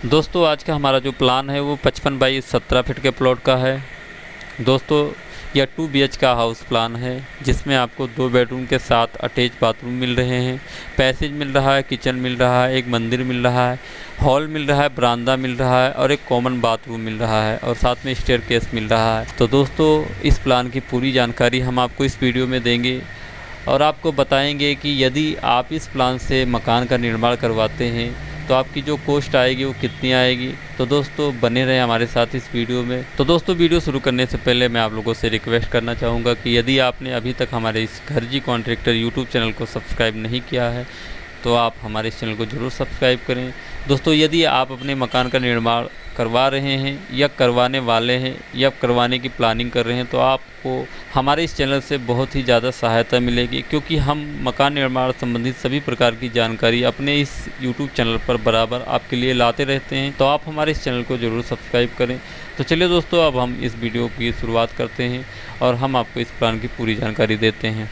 दोस्तों आज का हमारा जो प्लान है वो 55 बाई 17 फीट के प्लॉट का है। दोस्तों यह 2 BH का हाउस प्लान है जिसमें आपको 2 बेडरूम के साथ अटैच बाथरूम मिल रहे हैं, पैसेज मिल रहा है, किचन मिल रहा है, एक मंदिर मिल रहा है, हॉल मिल रहा है, बरामदा मिल रहा है और एक कॉमन बाथरूम मिल रहा है और साथ में स्टेयरकेस मिल रहा है। तो दोस्तों इस प्लान की पूरी जानकारी हम आपको इस वीडियो में देंगे और आपको बताएंगे कि यदि आप इस प्लान से मकान का निर्माण करवाते हैं तो आपकी जो कॉस्ट आएगी वो कितनी आएगी। तो दोस्तों बने रहें हमारे साथ इस वीडियो में। तो दोस्तों वीडियो शुरू करने से पहले मैं आप लोगों से रिक्वेस्ट करना चाहूँगा कि यदि आपने अभी तक हमारे इस घरजी कॉन्ट्रैक्टर यूट्यूब चैनल को सब्सक्राइब नहीं किया है तो आप हमारे इस चैनल को ज़रूर सब्सक्राइब करें। दोस्तों यदि आप अपने मकान का निर्माण करवा रहे हैं या करवाने वाले हैं या करवाने की प्लानिंग कर रहे हैं तो आपको हमारे इस चैनल से बहुत ही ज़्यादा सहायता मिलेगी, क्योंकि हम मकान निर्माण संबंधित सभी प्रकार की जानकारी अपने इस यूट्यूब चैनल पर बराबर आपके लिए लाते रहते हैं। तो आप हमारे इस चैनल को ज़रूर सब्सक्राइब करें। तो चलिए दोस्तों अब हम इस वीडियो की शुरुआत करते हैं और हम आपको इस प्लान की पूरी जानकारी देते हैं।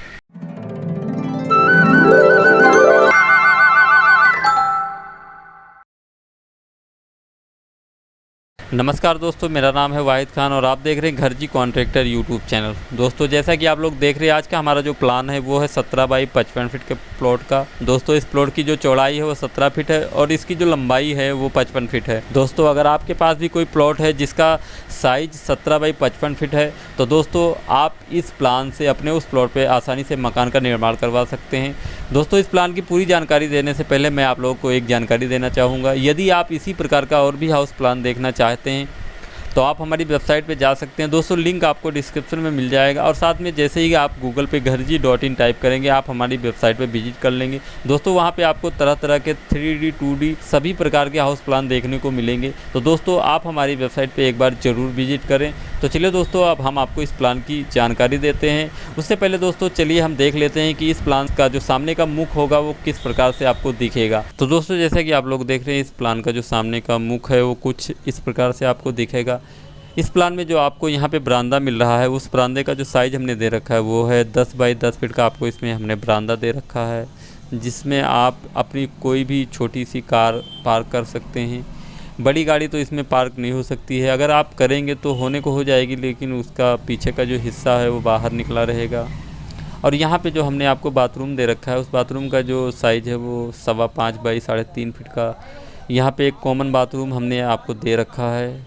नमस्कार दोस्तों, मेरा नाम है वाहिद खान और आप देख रहे हैं घरजी कॉन्ट्रैक्टर यूट्यूब चैनल। दोस्तों जैसा कि आप लोग देख रहे हैं आज का हमारा जो प्लान है वो है 17 बाई 55 फीट के प्लॉट का। दोस्तों इस प्लॉट की जो चौड़ाई है वो 17 फीट है और इसकी जो लंबाई है वो 55 फीट है। दोस्तों अगर आपके पास भी कोई प्लॉट है जिसका साइज 17 बाई 55 फीट है तो दोस्तों आप इस प्लान से अपने उस प्लॉट पर आसानी से मकान का निर्माण करवा सकते हैं। दोस्तों इस प्लान की पूरी जानकारी देने से पहले मैं आप लोगों को एक जानकारी देना चाहूँगा। यदि आप इसी प्रकार का और भी हाउस प्लान देखना चाहते हैं तो आप हमारी वेबसाइट पे जा सकते हैं। दोस्तों लिंक आपको डिस्क्रिप्शन में मिल जाएगा और साथ में जैसे ही आप गूगल पे घरजी.in टाइप करेंगे आप हमारी वेबसाइट पे विजिट कर लेंगे। दोस्तों वहाँ पे आपको तरह तरह के 3D 2D सभी प्रकार के हाउस प्लान देखने को मिलेंगे। तो दोस्तों आप हमारी वेबसाइट पे एक बार ज़रूर विजिट करें। तो चलिए दोस्तों अब हम आपको इस प्लान की जानकारी देते हैं। उससे पहले दोस्तों चलिए हम देख लेते हैं कि इस प्लान का जो सामने का मुख होगा वो किस प्रकार से आपको दिखेगा। तो दोस्तों जैसा कि आप लोग देख रहे हैं इस प्लान का जो सामने का मुख है वो कुछ इस प्रकार से आपको दिखेगा। इस प्लान में जो आपको यहाँ पे बरामदा मिल रहा है उस बरामदे का जो साइज़ हमने दे रखा है वो है 10 बाई 10 फीट का। आपको इसमें हमने बरामदा दे रखा है जिसमें आप अपनी कोई भी छोटी सी कार पार्क कर सकते हैं। बड़ी गाड़ी तो इसमें पार्क नहीं हो सकती है, अगर आप करेंगे तो होने को हो जाएगी लेकिन उसका पीछे का जो हिस्सा है वो बाहर निकला रहेगा। और यहाँ पे जो हमने आपको बाथरूम दे रखा है उस बाथरूम का जो साइज़ है वो 5.25 बाई 3.5 फीट का। यहाँ पे एक कॉमन बाथरूम हमने आपको दे रखा है।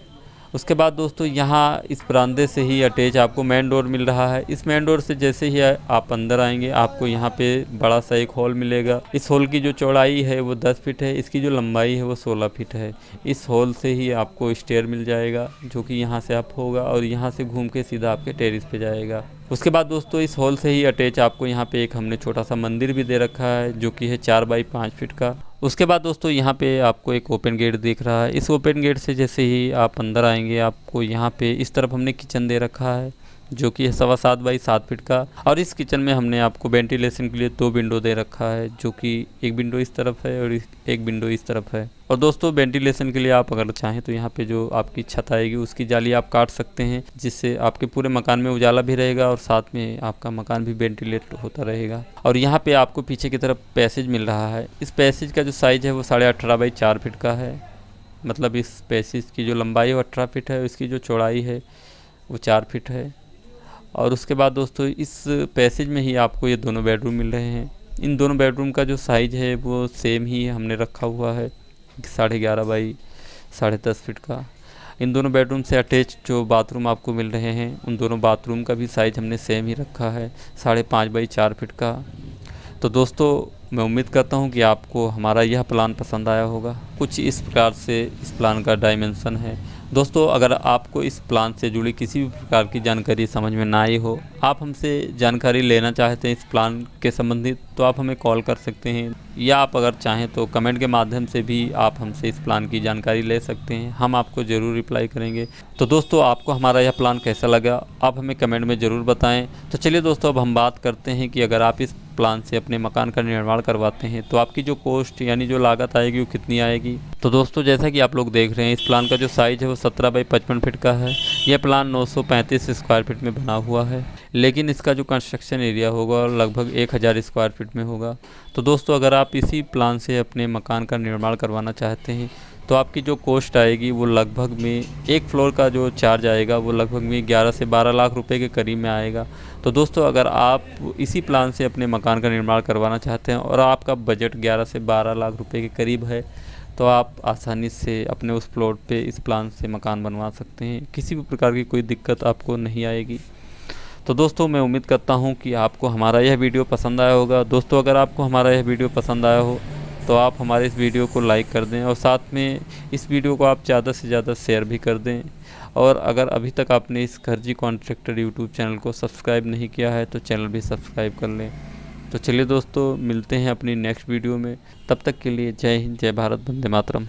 उसके बाद दोस्तों यहाँ इस बरामदे से ही अटैच आपको मेन डोर मिल रहा है। इस मेन डोर से जैसे ही आप अंदर आएंगे आपको यहाँ पे बड़ा सा एक हॉल मिलेगा। इस हॉल की जो चौड़ाई है वो 10 फीट है, इसकी जो लंबाई है वो 16 फीट है। इस हॉल से ही आपको स्टेयर मिल जाएगा जो कि यहाँ से अप होगा और यहाँ से घूम के सीधा आपके टेरिस पे जाएगा। उसके बाद दोस्तों इस हॉल से ही अटैच आपको यहाँ पे एक हमने छोटा सा मंदिर भी दे रखा है जो कि है 4 बाई 5 फीट का। उसके बाद दोस्तों यहाँ पे आपको एक ओपन गेट दिख रहा है। इस ओपन गेट से जैसे ही आप अंदर आएंगे आपको यहाँ पे इस तरफ हमने किचन दे रखा है जो कि है 7.25 बाई 7 फीट का। और इस किचन में हमने आपको वेंटिलेशन के लिए 2 विंडो दे रखा है जो कि एक विंडो इस तरफ है और एक विंडो इस तरफ है। और दोस्तों वेंटिलेशन के लिए आप अगर चाहें तो यहाँ पे जो आपकी छत आएगी उसकी जाली आप काट सकते हैं जिससे आपके पूरे मकान में उजाला भी रहेगा और साथ में आपका मकान भी वेंटिलेट होता रहेगा। और यहाँ पे आपको पीछे की तरफ पैसेज मिल रहा है। इस पैसेज का जो साइज़ है वो 18.5 बाई 4 फीट का है। मतलब इस पैसेज की जो लंबाई है वो 18 फीट है, इसकी जो चौड़ाई है वो 4 फीट है। और उसके बाद दोस्तों इस पैसेज में ही आपको ये दोनों बेडरूम मिल रहे हैं। इन दोनों बेडरूम का जो साइज़ है वो सेम ही हमने रखा हुआ है 11.5 बाई 10.5 फीट का। इन दोनों बेडरूम से अटैच जो बाथरूम आपको मिल रहे हैं उन दोनों बाथरूम का भी साइज़ हमने सेम ही रखा है 5.5 बाई 4 फीट का। तो दोस्तों मैं उम्मीद करता हूँ कि आपको हमारा यह प्लान पसंद आया होगा। कुछ इस प्रकार से इस प्लान का डायमेंशन है। दोस्तों अगर आपको इस प्लान से जुड़ी किसी भी प्रकार की जानकारी समझ में ना आई हो, आप हमसे जानकारी लेना चाहते हैं इस प्लान के संबंधित तो आप हमें कॉल कर सकते हैं या आप अगर चाहें तो कमेंट के माध्यम से भी आप हमसे इस प्लान की जानकारी ले सकते हैं। हम आपको ज़रूर रिप्लाई करेंगे। तो दोस्तों आपको हमारा यह प्लान कैसा लगा आप हमें कमेंट में ज़रूर बताएं। तो चलिए दोस्तों अब हम बात करते हैं कि अगर आप इस प्लान से अपने मकान का निर्माण करवाते हैं तो आपकी जो कॉस्ट यानी जो लागत आएगी वो कितनी आएगी। तो दोस्तों जैसा कि आप लोग देख रहे हैं इस प्लान का जो साइज़ है वो 17 बाई 55 फीट का है। यह प्लान 935 स्क्वायर फीट में बना हुआ है लेकिन इसका जो कंस्ट्रक्शन एरिया होगा लगभग 1000 स्क्वायर फीट में होगा। तो दोस्तों अगर आप इसी प्लान से अपने मकान का निर्माण करवाना चाहते हैं तो आपकी जो कॉस्ट आएगी वो लगभग में एक फ्लोर का जो चार्ज आएगा वो लगभग में 11 से 12 लाख रुपए के करीब में आएगा। तो दोस्तों अगर आप इसी प्लान से अपने मकान का निर्माण करवाना चाहते हैं और आपका बजट 11 से 12 लाख रुपए के करीब है, तो आप आसानी से अपने उस प्लॉट पे इस प्लान से मकान बनवा सकते हैं। किसी भी प्रकार की कोई दिक्कत आपको नहीं आएगी। तो दोस्तों मैं उम्मीद करता हूँ कि आपको हमारा यह वीडियो पसंद आया होगा। दोस्तों अगर आपको हमारा यह वीडियो पसंद आया हो तो आप हमारे इस वीडियो को लाइक कर दें और साथ में इस वीडियो को आप ज़्यादा से ज़्यादा शेयर भी कर दें। और अगर अभी तक आपने इस घरजी कॉन्ट्रैक्टर यूट्यूब चैनल को सब्सक्राइब नहीं किया है तो चैनल भी सब्सक्राइब कर लें। तो चलिए दोस्तों, मिलते हैं अपनी नेक्स्ट वीडियो में। तब तक के लिए जय हिंद, जय भारत, वंदे मातरम।